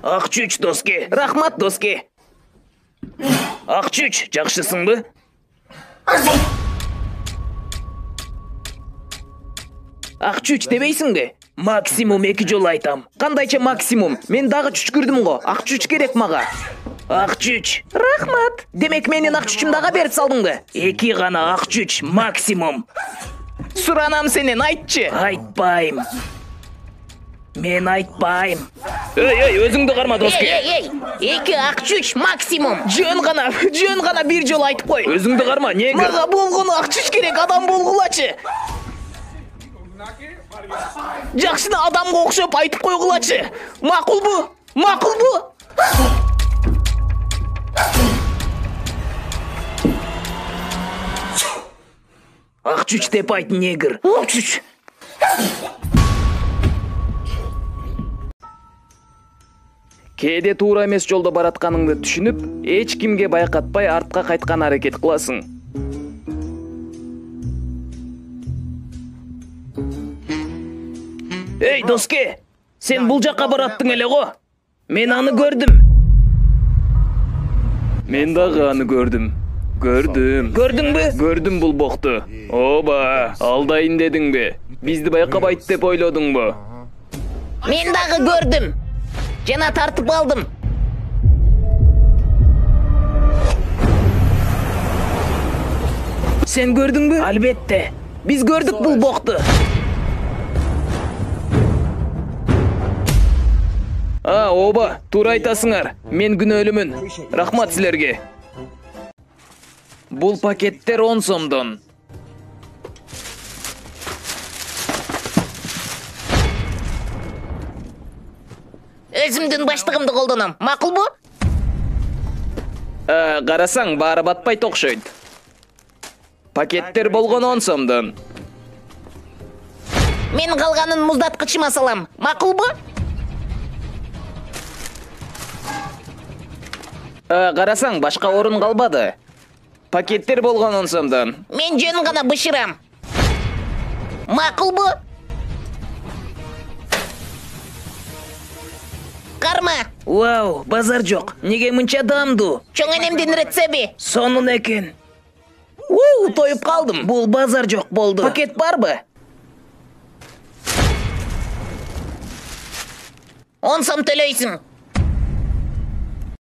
Ак чүч доски. Рахмат доски. Ак чүч, жакшысыңбы? Ак чүч дебейсиңби? Максимум 2 жолу айтам. Кандайча максимум? Мен дагы чүчкүрдүм го. Ак чүч керек мага. Ак чүч. Рахмат. Демек менин ак чүчүмдү ага берип салдыңбы? 2 гана ак чүч максимум. Суранам сенен, айтчы. Айтпайм. Мен айтпайм. Эй, өзүңдү карма доски. Эй, 2 ак чүч максимум. Жөн гана 1 жолу айтып кой. Өзүңдү карма, негр. Мага болгону ак чүч керек, адам болгулачы. Жакшыны адамга окшоп айтып койгулачы. Макулбу? Макулбу? Ак чүч деп айт, негр. Ак чүч. Кээде туура эмес жолдо баратканыңды түшүнүп, эч кимге байкатпай артка кайткан аракет кыласың. Эй, доске, сен бул жакка бараттың эле го? Мен аны көрдүм. Мен дагы аны көрдүм. Көрдүңбү? Көрдүм бул бокту. Оба, алдайын дедиңби? Бизди байкабайт деп ойлодуңбу? Мен дагы көрдүм. Жана тартып алдым. Сен көрдүңбү? Албетте. Биз көрдүк бул бокту. Оба, туура айтасыңар. Мен күнөөлүмүн. Рахмат силерге. Бул пакеттер 10 сомдон. Өзүмдүн баштыгымды колдоном. Макулбу? Карасаң, баары батпайт окшойт. Пакеттер болгон 10 сомдон. Мен калганын муздаткычыма салам. Макулбу? Карасаң, башка орун калбады. Пакеттер болгон 10 сомдон. Мен жөн гана бышырам. Макулбу? Карма. Вау, базар жок. Неге мынча даамдуу? Чоң энемдин рецеби. Сонун экен. Тоюп калдым. Бул базар жок болду. Пакет барбы? 10 сом төлөйсүң.